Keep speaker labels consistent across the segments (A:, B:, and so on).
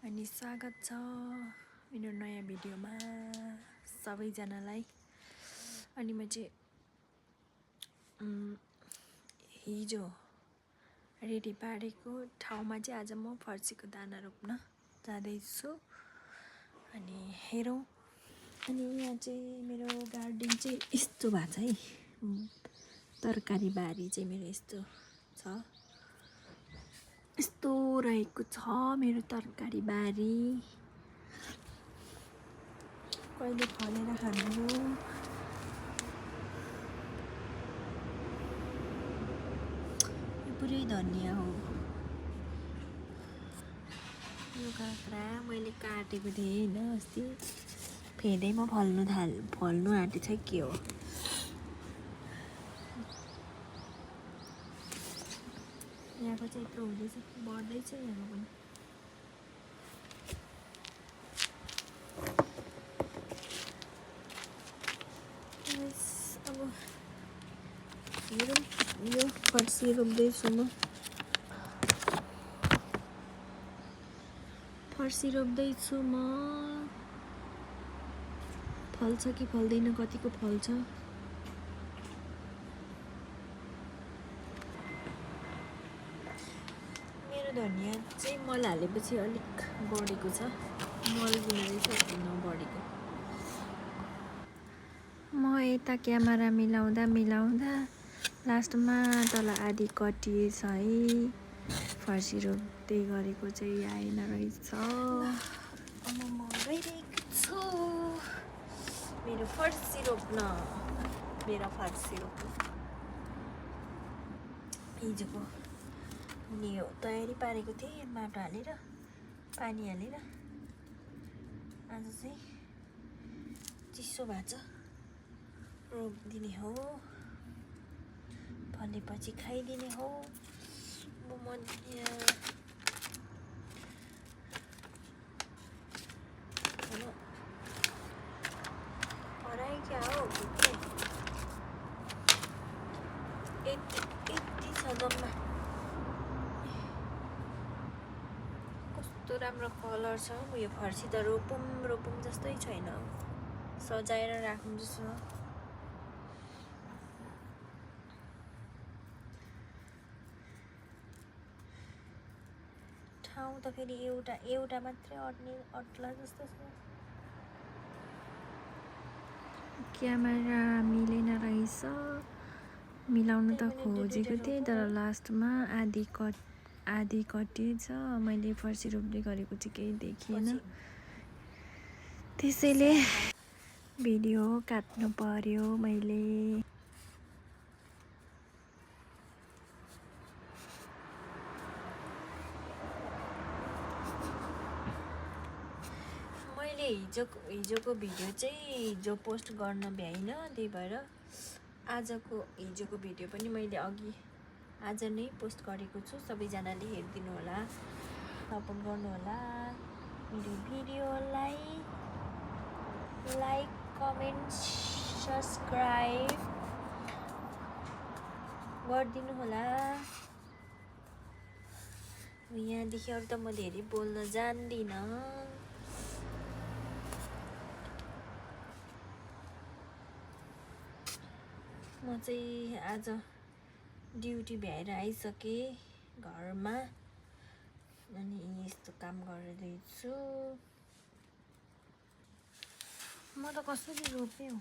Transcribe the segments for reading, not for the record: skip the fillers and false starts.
A: अनि स्वागत छ मेरो नयाँ भिडियोमा सबैजनालाई। अनि म चाहिँ हिजो रेडी पारेको ठाउँमा चाहिँ आज म फर्सीको दाना रोप्न जाँदैछु। अनि हेरौँ। अनि यहाँ चाहिँ मेरो गार्डन चाहिँ यस्तो भएको छ है, तरकारी बारी चाहिँ मेरो यस्तो छ, यस्तो रहेको छ मेरो तरकारी बारी। कहिले फलेर खानु। यो पुरै धनिया हो। यो काँक्रा मैले काटेको थिएँ होइन अस्ति, फेदैमा फल्नु आँटेछ के हो। यहाँको चाहिँ यत्रो हुँदैछ, बढ्दैछ यहाँको पनि। अब हेरौँ, यो फर्सी रोप्दैछु म। फर्सी रोप्दैछु म। फल्छ कि फल्दैन, कतिको फल्छ। मेरो धनिया चाहिँ मल हालेपछि अलिक बढेको छ, मल बिना चाहिँ नबढेको। म यता क्यामेरा मिलाउँदा लास्टमा तल आधी कटिएछ है। फर्सी रोप्दै गरेको चाहिँ आएन रहेछ। अब म गइरहेको छु मेरो फर्सी रोप्न। हिजोको यो तयारी पारेको थिएँ, माटो हालेर पानी हालेर। आज चाहिँ चिसो भएको छ, रोपिदिने हो, फलेपछि खाइदिने हो। म पढाइ क्या हो, यति छ जम्मा। कस्तो राम्रो कलर छ। यो फर्सी त रोपौँ जस्तै छैन, सजाएर राख्नु जस्तो। ठाउँ त फेरि एउटा मात्रै अट्ला जस्तो छ। क्यामेरा मिलेन रहेछ, मिलाउनु त खोजेको थिएँ तर लास्टमा आधी कटिएछ। मैले फर्सी रोप्दै गरेको चाहिँ केही देखिएन, त्यसैले भिडियो काट्नु पर्यो मैले। हिजोको भिडियो चाहिँ हिजो पोस्ट गर्न भ्याइनँ, त्यही भएर हिजोको भिडियो पनि मैले आज नै पोस्ट गरेको छु। सबैजनाले हेरिदिनु होला, सपोर्ट गर्नु होला। मेरो भिडियोलाई लाइक, कमेन्ट, सब्सक्राइब गरिदिनु होला। यहाँदेखि अरू त म धेरै बोल्न जान्दिनँ। म चाहिँ आज ड्युटी भ्याएर आइसकेँ घरमा, अनि यस्तो काम गर्दैछु। म त कसरी रोपेँ हो,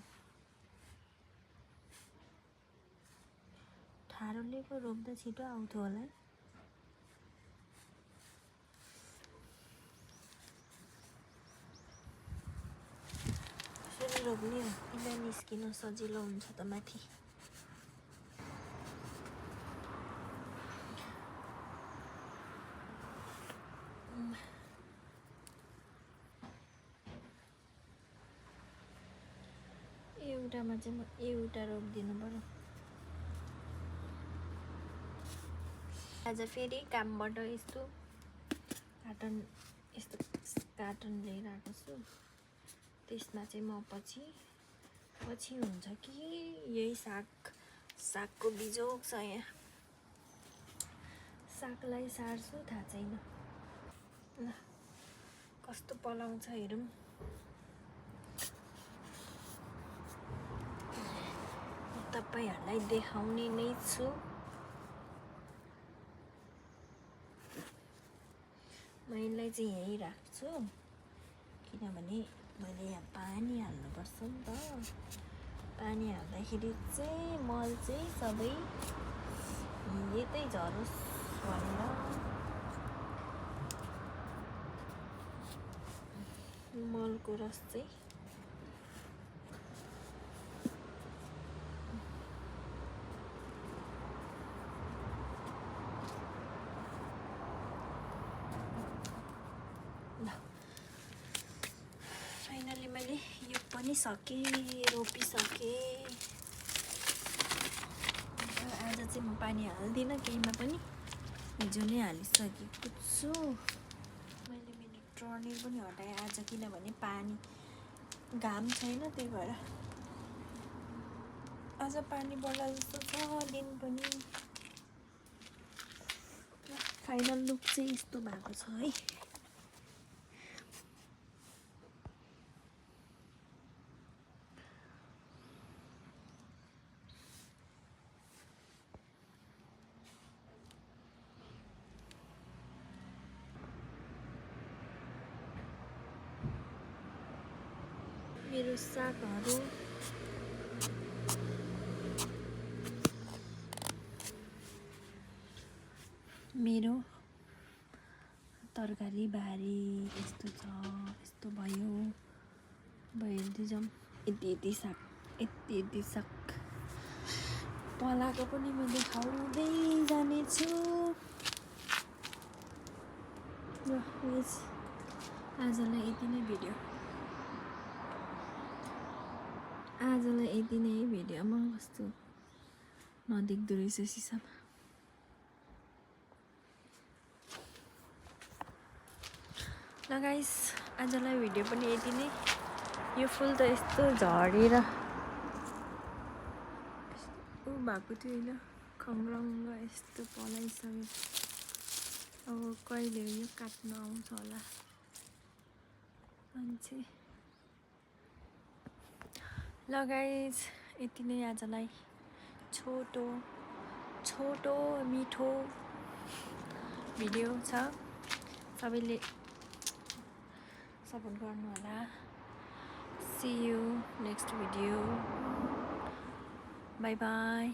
A: ठाडोले पो रोप्दा छिटो आउँथ्यो होला। कसरी रोप्ने हो, किन निस्किन सजिलो हुन्छ त माथि। एउटामा चाहिँ म एउटा रोपिदिनु पर्यो। आज फेरि कामबाट यस्तो कार्टन लिएर आएको छु। त्यसमा चाहिँ म पछि हुन्छ कि यही सागको बिजोग छ यहाँ, सागलाई सार्छु थाहा छैन। ल कस्तो पलाउँछ हेरौँ। तपाईहरुलाई देखाउने नै छु। मैले चाहिँ यही राख्छु किनभने मैले यहाँ पानी हाल्नुपर्छ नि त। पानी हाल्दाखेरि चाहिँ मल चाहिँ सबै यतै झरोस् भनेर मलको रस चाहिँ फाइनली मैले यो पनि सकेँ, रोपिसकेँ। आज चाहिँ म पानी हाल्दिनँ केहीमा पनि, हिजो नै हालिसकेको छु। मैले मेरो ट्रनर पनि हटाएँ आज किनभने पानी घाम छैन, त्यही भएर आज पानी बढ्ला जस्तो छ दिन पनि। फाइनल लुक चाहिँ यस्तो भएको छ है। मेरो सागहरू मेरो तरकारी बारी यस्तो छ, यस्तो भयो हेर्दै जाउँ। यति साग पलाएको पनि म देखाउँदै जानेछु। ल आजलाई यति नै भिडियो। आमा कस्तो नदेख्दो रहेछ सिसामा। ल गाइस आजलाई भिडियो पनि यति नै। यो फुल त यस्तो झरेर भएको थियो होइन, खङ्ग्रङ्ग यस्तो पलाइसक्यो। अब कहिले यो काट्न आउँछ होला मान्छे। ल गाइस यति नै आजलाई छोटो मिठो भिडियो छ। सबैले सपोर्ट गर्नु होला। See you next video. Bye bye.